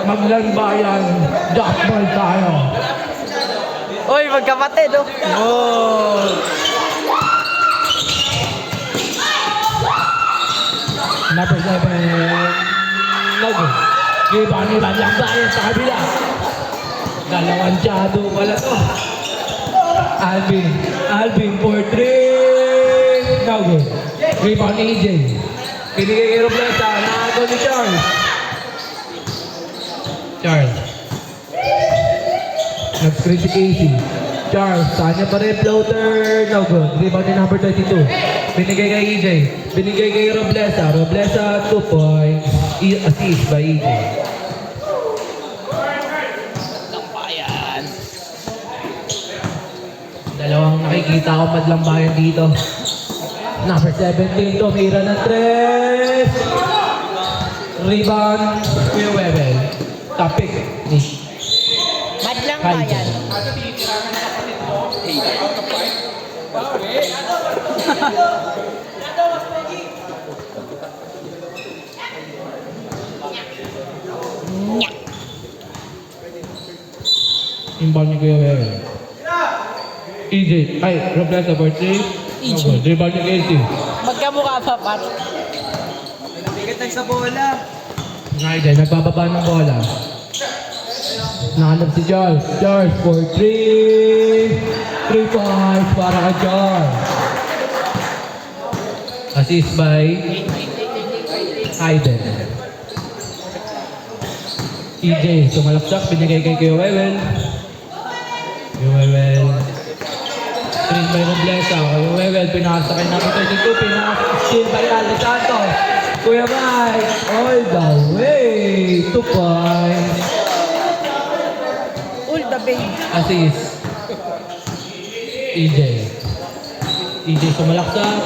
Maglanbayan, jackball tayo. Uy, magkapatid oh. Oh! Number 7. Logo. Ibang Lanbayan sa kabila. Dalawang jado pala to. Alvin for 3. Logo. Ibang AJ. Pinigay kay Roblesa. Nakago ni Charles. Nag-screen si Casey. Charles, kanya pa rin floater. No good. Rebound ni number 22. Binigay kay EJ. Binigay kay Roblesa. Roblesa, 2 points. Assist by EJ. Lanbayan. Dalawang nakikita ko madlambayan dito. Number 17, tumira ng 3. Rebound, Kuya Webel. Topic ni Madlanbayan. Imbang ni Kuya Webel. EJ, ay, Roblesa for 3. EJ. Rebound ni Casey. Magkamukha pa, Pat. Bigat sa bola. Ngayon, nagbababa ng bola. Nahanap si Charles. Charles for 3. 3 points para kay Charles. Assist by Aiden. EJ, sumalaksak. Binigay kay Kuya Wewel. Kuya Wewel. Screen by Roblesa. Kuya Wewel, pinasa kay number 32. Pinasa steal by Aldo Santos. Kuya Mike, all the way. 2 points. All the babe. Assist. EJ. EJ sumalaksak.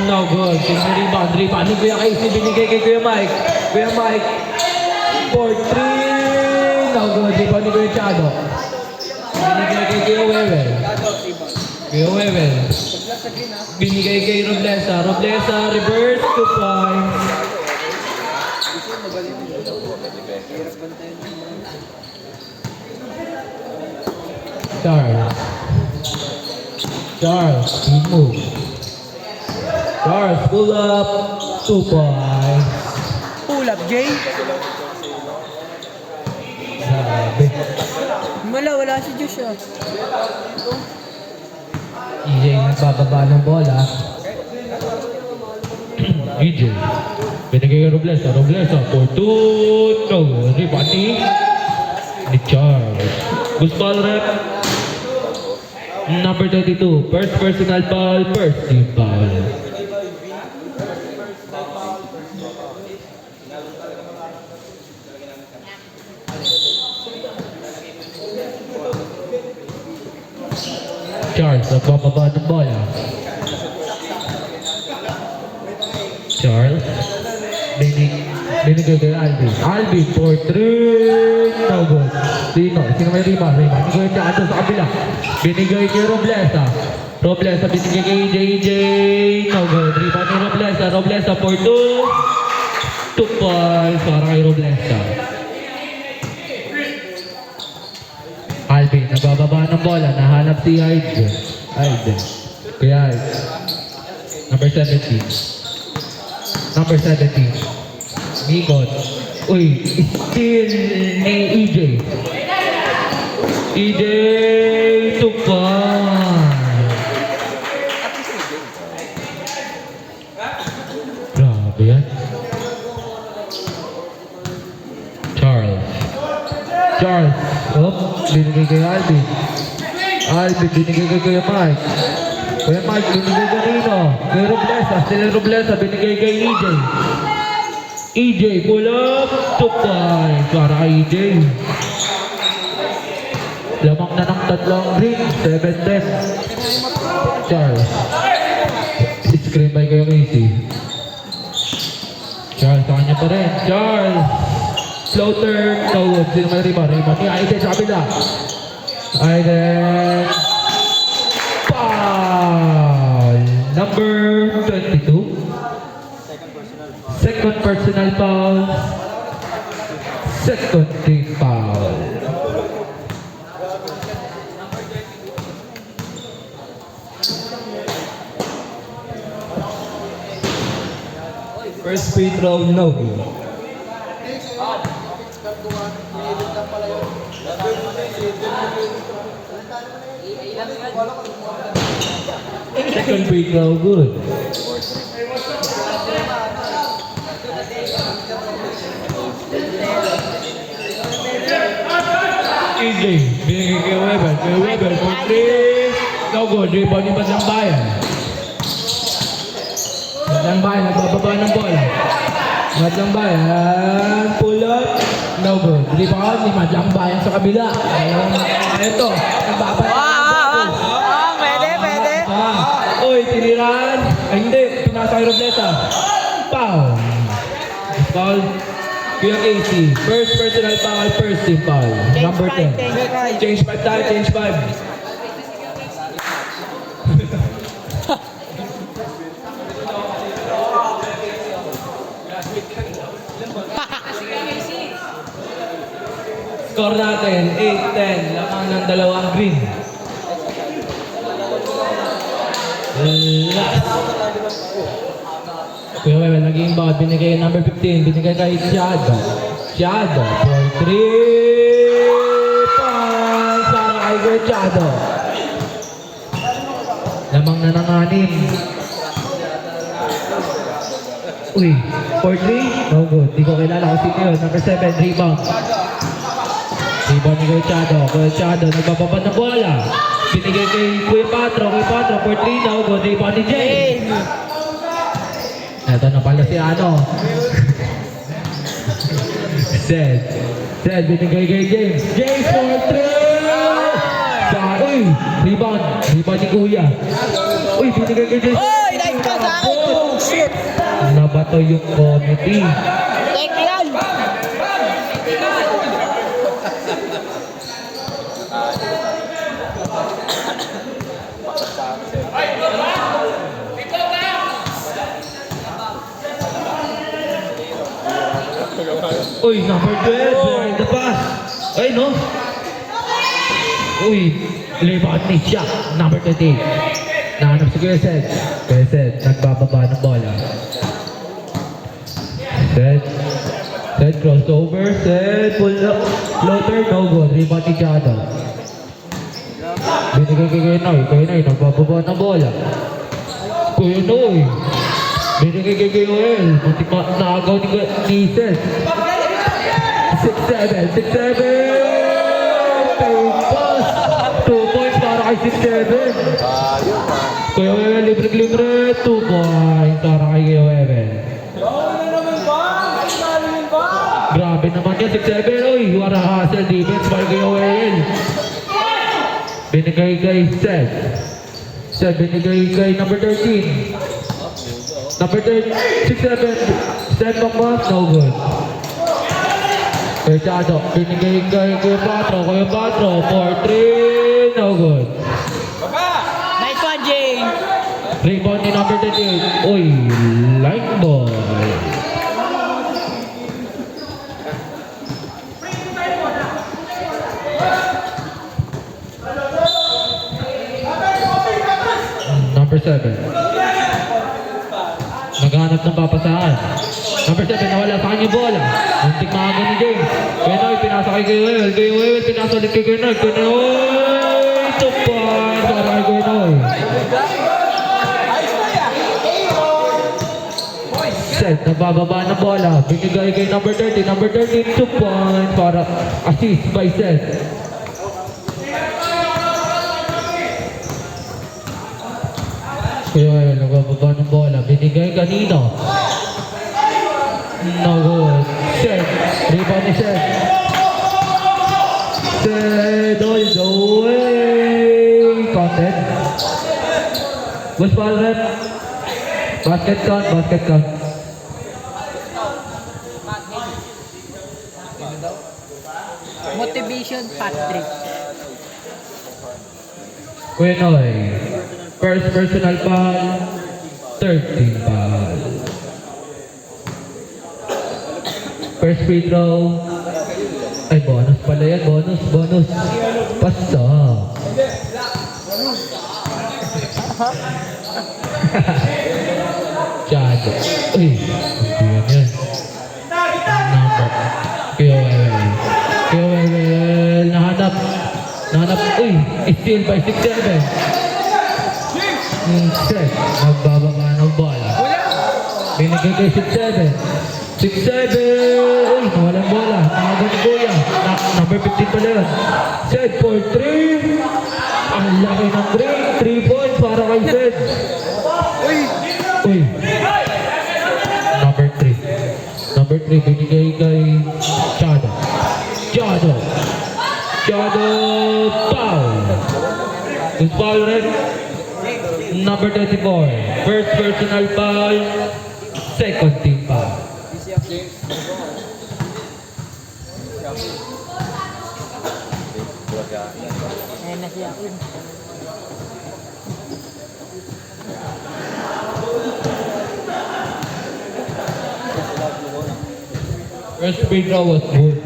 No good. Rebound ni Kuya Casey. Binigay kay Kuya Mike. Kuya Mike. 4-3. No good. Rebound ni Kuya Chado. Binigay kay Kuya Wewel. Kuya Wewel. Binigay kay Roblesa. Roblesa reverse 2 points. Charles, good move. Charles, pull up, 2 points. Pull up, Jay. Sabi. Wala si Josh ah. EJ nagbababa ng bola. EJ. Binigay kay Roblesa. Roblesa for 2. No, rebound ni Charles. Good ball rep. Number 32. First personal foul. First team foul. Charles, nagbababa ng bola. Charles. Binigay kay Alvin. Alvin for 3. No good. Sino may rebound? Rebound. Binigay kay Ado sa kabila. Binigay kay Roblesa. Roblesa binigay kay JJ. No good. Rebound ni Roblesa. Roblesa for 2. 2 points para kay Roblesa. Alvin, nagbababa ng bola. Nahanap si Aiden. Kaya number 17. Number 17. Mikot. Uy, steal ni EJ. EJ, 2 points. Grabe yan. Charles. Binigay kay Alvin. Alvin, binigay kay Kuya Mike. Kuya Mike, binigay kay Rino. Kay Roblesa. Sila Roblesa, binigay kay EJ. EJ, pull up. 2 points para kay EJ. Lamang na ng 3 green. 7-10. Charles. Screen by Kuya Casey. Charles, sa kanya pa rin. Charles. Floater. No, sino may rebound? Rebound ni Aiden sa kabila. Aiden. Foul. Number 22. Second personal foul. Second team foul. First free throw, no good. Second free throw, good. Easy. Binigay kay Weber. Kay Weber for 3. No good. Rebound yung Badlang Bayan. Badlang Bayan nagbababa ng bola. Badlang Bayan. Pull up. No good. Rebound ni Badlang Bayan sa kabila. Ito. Nagbababa. Pwede. Uy, tiniran. Ay, hindi. Pinasa kay Roblesa. Foul. Foul. Kuya Casey. First personal foul, first team foul. Number 10. Change 5 tayo, change 5. Score natin, 8-10. Lamang ng dalawang green. Last. Kuya Wewe, naging bawat binigay number 15, binigay kay Shadow. Shadow for 3 points para kay Kuya Shadow. Lamang na nanganim. Uy, for 3? No good. Di ko kilala kung sino yun. Number 7, rebound. Rebound ni Kuya Shadow. Kuya Shadow, nagbababa ng bola. Binigay kay Kuya Patro. Kuya Patro for 3, no good. Rebound ni James. Ito na pala si ano. Zed, binigay kay James. James for 3! Uy, rebound ni Kuya. Uy, binigay kay James. Oy, live ka sa akin. Oh, shit. Nabato yung committee. Take yan. Uy, number 12, behind the pass. Ay, no? Uy, rebound ni Shaq, number 38. Nahanap si Kuya Sed. Kuya Sed, nagbababa ng bola. Sed, crossover. Sed, pull up. Floater, no good. Rebound ni Shadow. Binigay kay Kuya Noy. Kuya Noy, nagbababa ng bola. Kuya Noy. Binigay kay Kuya Noel. Muntik nakagaw ni Sed. 6-7. Pass. 2 points para kay 6-7. Kuya Wewe, libre. 2 points para kay Kuya Wewe. Grabe naman yan, 6-7. Uy, wala hustle defense para kay Kuya Wewe. Binigay kay Seth. Seth, binigay kay number 13. Number 6-7. Seth Pangmas, no good. Kuya Chado, binigay kay Kuya Patro. Kuya Patro, 4-3, no good. Nice one, Jane. Rebound ni number 38. Uy, line ball. Number 7. Naghanap ng papasahan. Number 7, nawala sa kanya yung bola. Muntik maaga ni James. Kuya Noy, pinasa kay Kuya Noy. Kuya Noy, pinasa ulit kay Kuya Noy. Kuya Noy, 2 points para kay Kuya Noy. Seth, nabababa ng bola. Binigay kay number 30. Number 30, 2 points para assist by Seth. Kuya, nagbababa ng bola. Binigay kanino? No good. Seth. Rebound ni Seth. Seth all the way. Counted. What's ball rep? Basket count. Motivation, Patrick. Kuya Noy. First personal foul. 13 foul. First free throw. Ay, bonus pala yan. Bonus, bonus. Pasta. Chado. Uy, hindi yan. Number. Kaya well. Kaya well. Nahanap. Nahanap. Uy, steal by 6-7. Set. Nagbababa ng bola. Binigay kay 6-7. 6-7. Uy, nawalang bola. Nakagan ni Kuya. Number 15 pala yun. Set for 3. Ang laki ng 3. 3 points para kay Sed. Uy. Number 3. Number 3 binigay kay Chado. Chado. Chado. Foul. Yung foul red. Number 34. First personal foul. Second team foul. Ayan na siya. First free throw was good.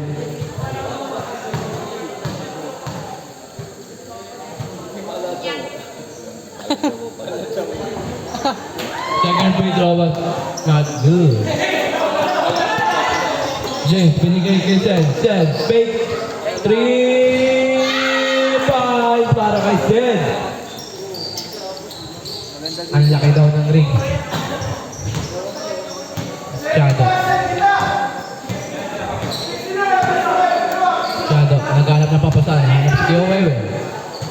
Second free throw was not good. James, binigay kay Sed. Sed, fake. 3 points para kay Sed. Ang laki daw ng ring. Shadow. Shadow, naghanap na papasan. Hanap si Owewe.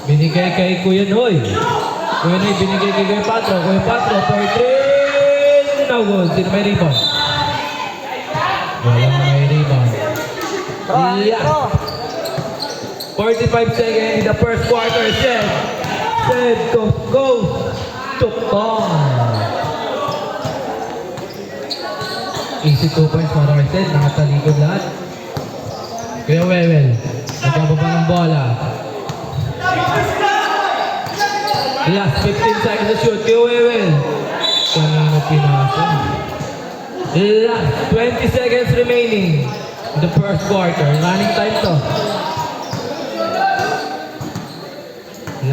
Binigay kay Kuya Noy. Kuya Noy, binigay kay Kuya Patro. Kuya Patro, for 3. No good. Sino may rebound? Walang may rebound. Yeah. 45 seconds in the first quarter. Sed goes to Tom. Easy 2 points para kay Sed. Nakatalikod lahat. Kuya Wewel. Nagkababa ng bola. Last 15 seconds to shoot. Kuya Wewel. Kanina pinasa. Last 20 seconds remaining in the first quarter. Running time to.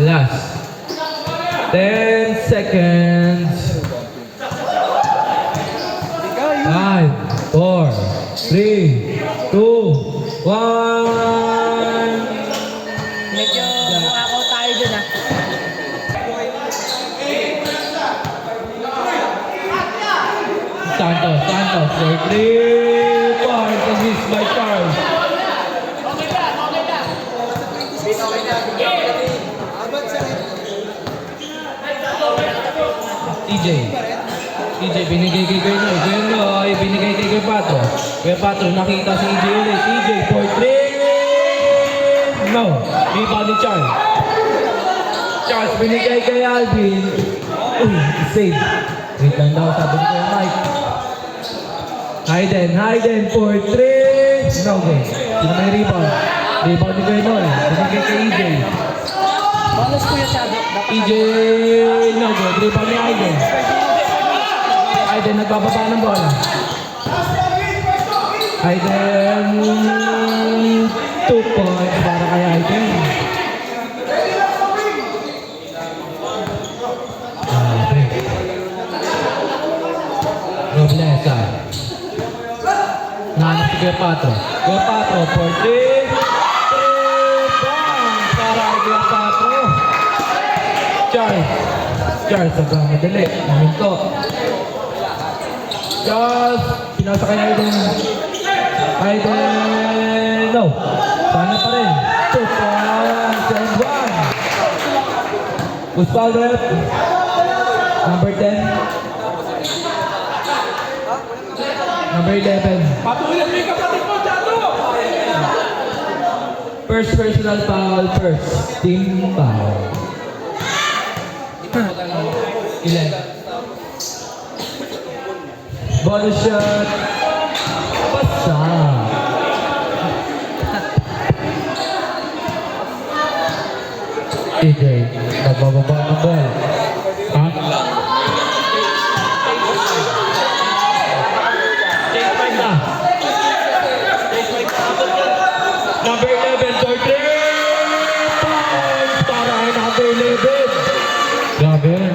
Last 10 seconds. 5, 4, 3, 2, 1. Medyo ako tayo dun ah. Santos for 3 points assist by Charles. TJ binigay kay Kuya Noy. Kuya Noy binigay kay Kuya Patro. Kuya Patro nakita si TJ ulit. TJ for 3. No. Rebound ni Charles. Charles binigay kay Alvin. Uy, save. Wait lang daw, sabi ni Kuya Mike. Hayden for 3. No good. Sino may rebound? Rebound ni Kuya Noy. Binigay kay EJ. Bonus ko yung shadow. EJ, no good. Rebound ni Hayden. Hayden nagbababa ng bola. Hayden, 2 points para kay Hayden. Roblesa. Nahanap si Kuya Patro. Kuya Patro for 3 points para kay Kuya Patro. Charles, sobrang madali. Naminto. Charles, pinasa kay Hayden. Hayden, no. Sana pa rin. 2 points and 1. Who's foul rep? Number 10. Number 11. First personal foul, first team foul. 11. Bonus shot. Pasa. TJ, nagbababa ng ball. Ha? Number 11 for 3 points para kay number 11. Grabe yun.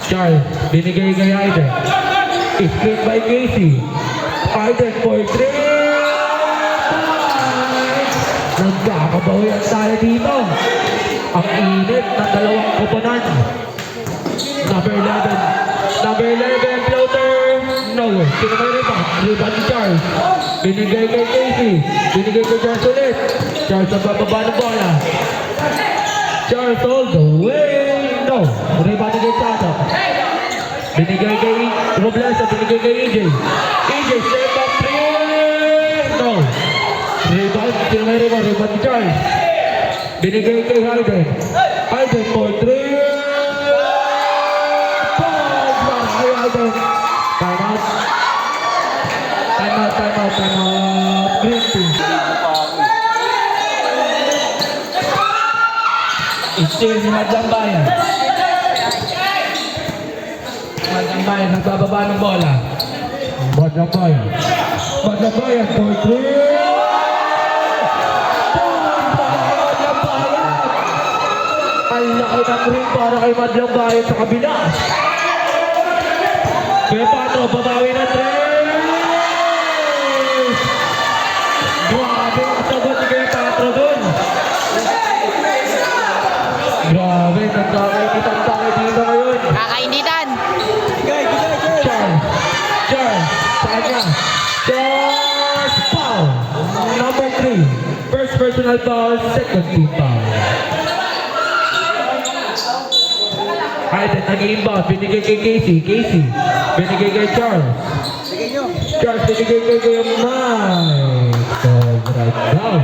Charles, binigay kay Aiden. Screen by Casey. Aiden for 3 points. Nagkakabawian tayo dito. Ang init ng dalawang koponan. Number 11. Number 11, floater. No. Sino may rebound? Rebound ni Charles. Binigay kay Casey. Binigay kay Charles ulit. Charles ang bababa ng bola. Charles all the way. No. Rebound ni Chado. Binigay kay Roblesa. Binigay kay EJ. EJ, step up 3. No. Rebound. Sino may rebound? Rebound ni Charles. Binigay kay Hayden. Hayden for 3. Time out. Time out, time out, time out. Green team. Still si Madlang Bayan. Madlang Bayan, nagbababa ng bola. Madlang Bayan. Madlang Bayan for 3. Madlang Bayan. Ang laki ng ring para kay Madlang Bayan sa kabila. Kuya Patro, babawi na 3. Grabe ang sagot ni Kuya Patro dun. Grabe, nagkakainitan tayo dito ngayon. Kakainitan. Charles, Charles, saan niya? Charles, foul. Number 3. First personal foul, second team foul. Hayden, nag-inbound, binigay kay Casey. Casey, binigay kay Charles. Charles, binigay kay Mike. So, right down.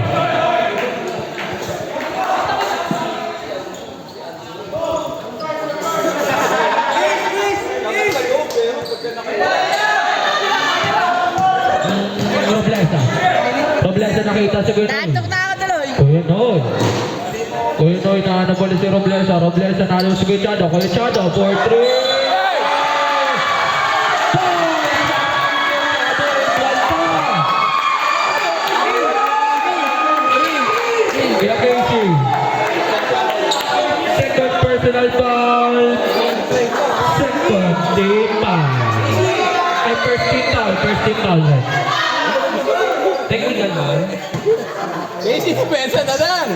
Roblesa. Roblesa nakita si Kuya Noy. Naantok na ako tuloy. Kuya Noy. Kuya Noy na nabali si Roblesa. Roblesa nalo si Kuya Chado. Kuya Chado for 3. Kuya Casey. Second personal foul. Second team foul. Ay, first team foul. First team foul. Technical ba? Casey, pensa na lang!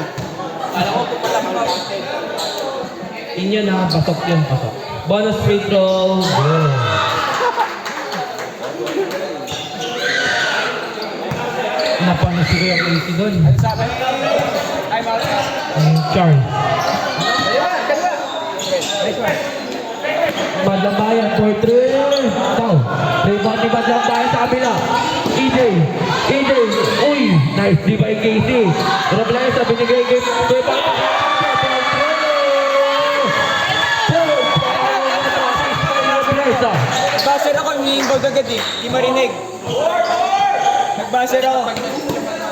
Inyo na, pasok yun, pasok. Bonus free throw. Go. Napano si Kuya Casey doon. Ano sabi? I'm out. Charles. Kaliwa! Kaliwa! Okay, nice one. Madlang Bayan for 3. Foul. Rebound ni Madlang Bayan sa kabila. EJ. EJ. Uy. Nice di by Casey. Roblesa binigay kay Kuya Papa. Roblesa. Nagbaser ako, hinihinggod agad eh. Di marinig. Nagbaser ako.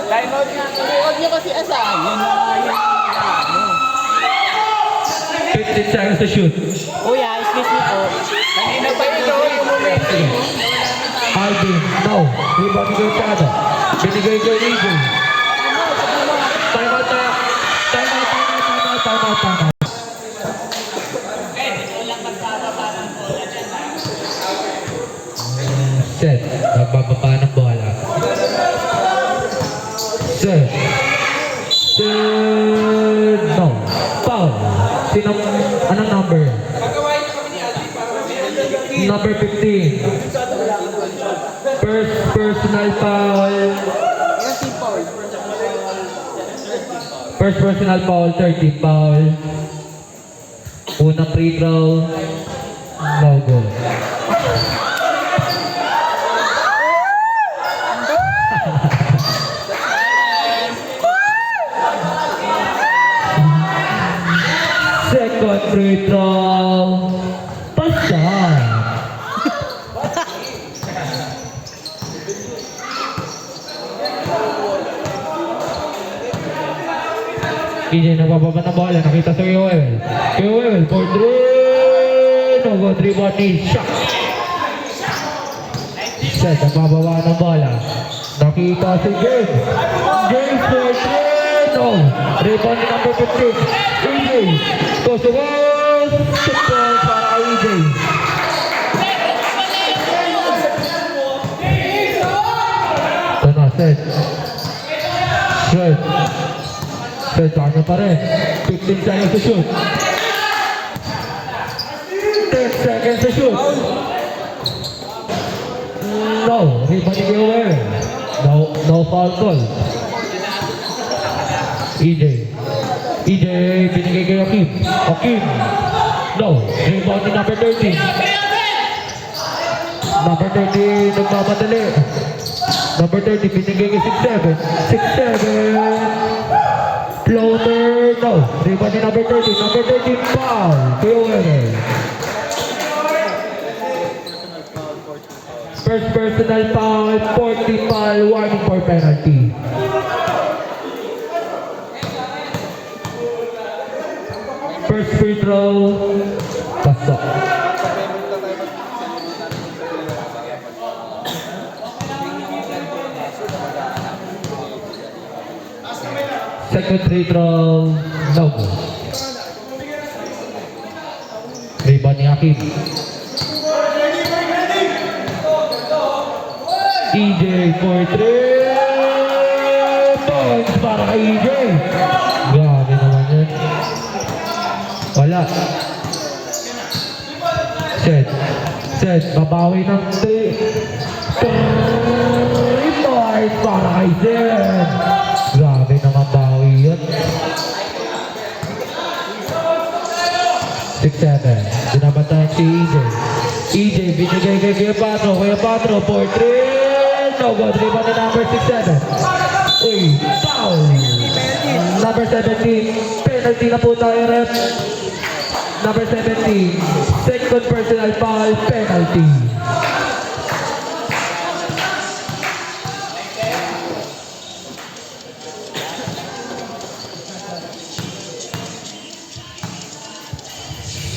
Time out nga. Huwag niyo kasi asahan. Yun na yun. 15 seconds to shoot. Kuya, excuse me po. Kanina pa ito yung moment. Alvin. No. Rebound ni Kuya Chado. Binigay kay EJ. Time out na. Time out, time out, time out, time out, time out. Set. Nagbababa ng bola. Set. Set. No. Foul. Sino? Anong number? Number 15. First personal foul. First personal foul, 30 foul. Unang free throw. No goal. Second free throw. Pasok. EJ nabababa ng bola. Nakita sa Kuya Wewel. Kuya Wewel for 3. No good rebound ni Shaq. Set nabababa ng bola. Nakita si James. James for 3. No. Rebound ni number 15. EJ. Goes to goal. 6 points para kay EJ. Ito na, set. Set. Set, sa kanya pa rin. 15 seconds to shoot. 10 seconds to shoot. No, rebound ni Gilwer. No foul call. EJ. EJ, binigay kay Hakim. Hakim. No, rebound ni number 13. Number 30, nagmamadali. Number 30, binigay kay 6'7". 6'7". Floater, no. Rebound ni number 30. Number 13, foul. Gilwer. First personal foul, 40 foul, warning for penalty. First free throw, pasok. Second free throw, no good. Rebound ni Hakim. EJ for 3 points para kay EJ. Grabe naman yun. Wala. Set. Babawi ng 3 points para kay Zen. Grabe naman bawi yun. 6'7". Binabantayan si EJ. EJ binigay kay Kuya Patro for 3. No good. Rebound ni number 6'7". Uy, foul. Number 17. Penalty na po tayo, ref. Number 17. Second personal foul, penalty.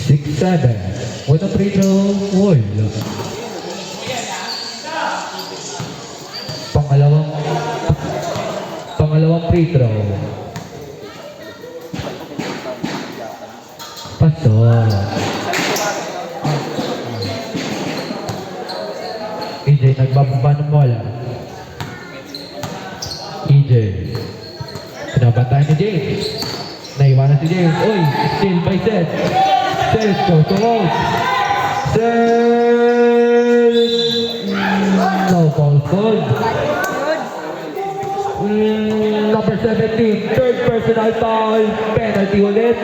Six, 7. With a free throw, wala. Pangalawang free throw. Pasok. EJ nagbababa ng bola. EJ. Pinabantayan ni James. Naiwanan si James. Uy, still by Seth. Seth, go to out. Seth. No foul called. Number 17, third personal foul, penalty ulit.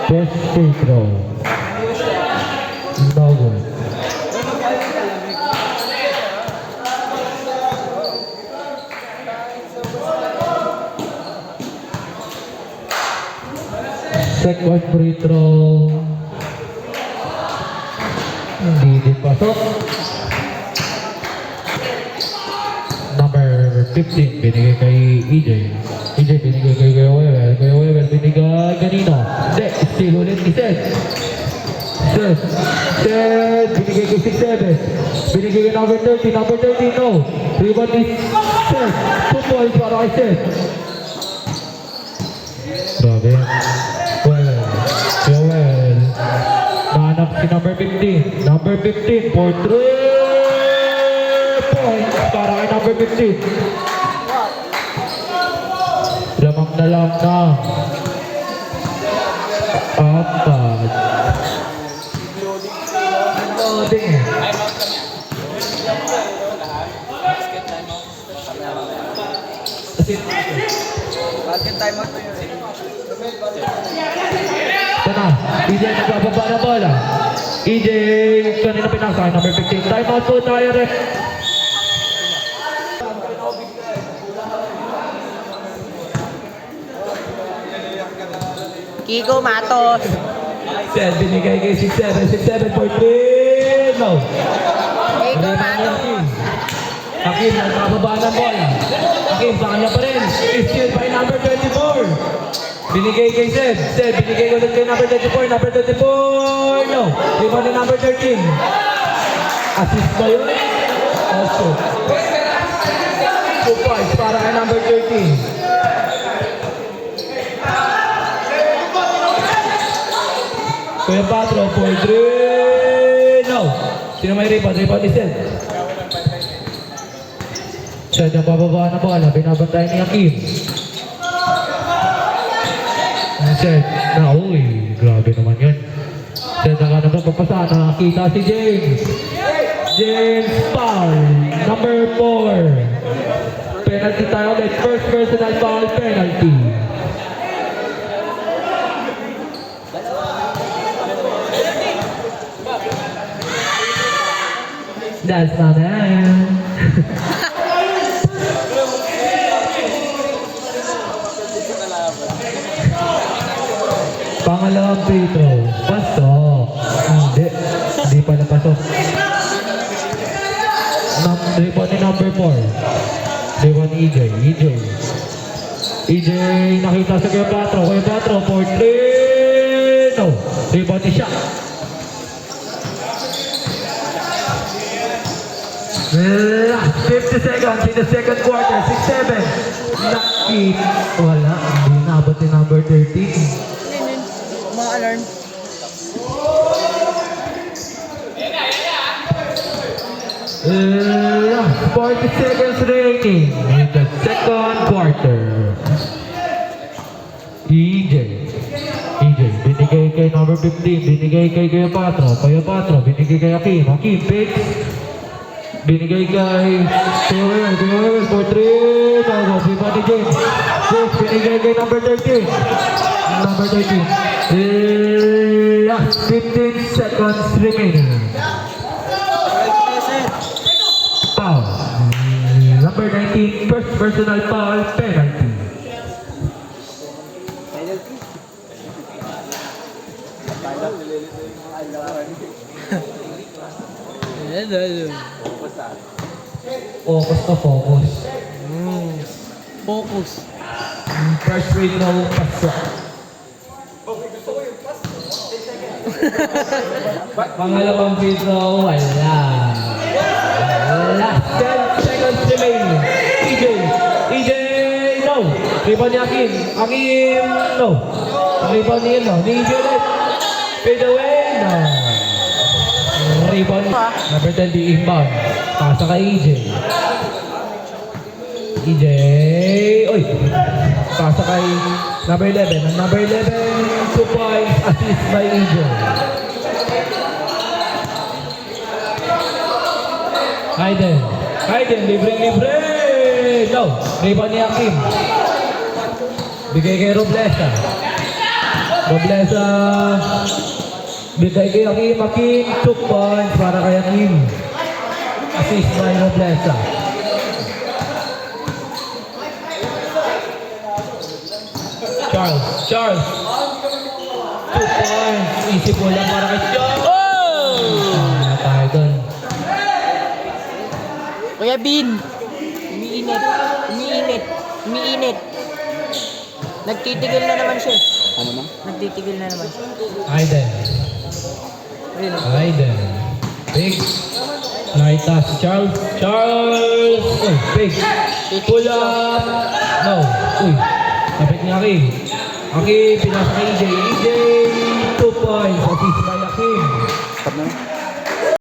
First free throw. No good. Second free throw. Hindi dipasok. Number 15, binigay kay EJ. EJ binigay kay Kuya Weber. Kuya Weber binigay kanino? Hindi, still ulit ni Seth. Seth, binigay kay 6'7". Binigay kay number 30. Number 30, no. Rebound ni Seth. 2 points para kay Seth. Grabe. Well. Nahanap si number 15. Number 15 for 3 points para kay number 15. Lamang na lang na 4. Loading. Basket time out to yun. Ito na, EJ nagbababa na bola. EJ kanina pinasa, number 15. Time out po tayo, ref. Kiko Matos. Seth, binigay kay 6'7". 6'7 for 3. No. Kiko Matos. Hakim, nagbababa ng bola. Hakim, sa kanya pa rin. Steal by number 24. Binigay kay Seth. Binigay ulit kay number 24. Number 24, no. Iba ni number 13. Assist ba yun? Also. 2 points para kay number 13. Kuya Patro, for 3. No. Sino may rebound? Rebound is Sed. Sed ang bababa na bola. Binabantay ni Hakim. Sed na uy. Grabe naman yun. Sed ang naman papasa. Nakakita si James. James foul. Number 4. Penalty tayo ulit. First personal foul penalty. That's not it. Pangalawang free throw. Pasok. Hindi pala pasok. Rebound ni number 4. Rebound ni EJ, nakita sa Kuya Patro. Kuya Patro, 4-3. No. Rebound ni Shaq. Last 50 seconds in the second quarter. 6-7. Lucky. Wala. Hindi naabot ni number 13. Mga alarm. Last 40 seconds remaining in the second quarter. EJ, binigay kay number 15, binigay kay Kuya Patro, binigay kay Hakim picks, binigay kay Kuya Will, for 3, tago, pipa ni James, binigay kay number 13, last 15 seconds remaining. Foul. Number 19, first personal foul penalty. Focus to focus. Focus. First free throw, pasok. Pangalawang free throw, wala. Last 10 seconds remaining. EJ, no. Rebound ni Hakim, no. Rebound ni EJ ulit. Fade away, no. Rebound, number 10 di inbound. Pasa kay EJ, oy. Pasa kay number 11. Ang number 11, 2 points, assist by EJ. Hayden, libre. No, rebound ni Hakim. Bigay kay Roblesa. Bigay kay Hakim, 2 points para kay Hakim. Assist by Roblesa. Charles. 2 points. Easy po lang para kay Charles. Oh! Tayo doon. Kuya Bin. Umiinit. Nagtitigil na naman siya. Ano na? Nagtitigil na naman siya. Hayden. Big. Nakita si Charles. Uy, big. Pull up. No. Uy. Kapit ni Hakim. Pinasa kay EJ. 2 points. Assist by Hakim. Stop na.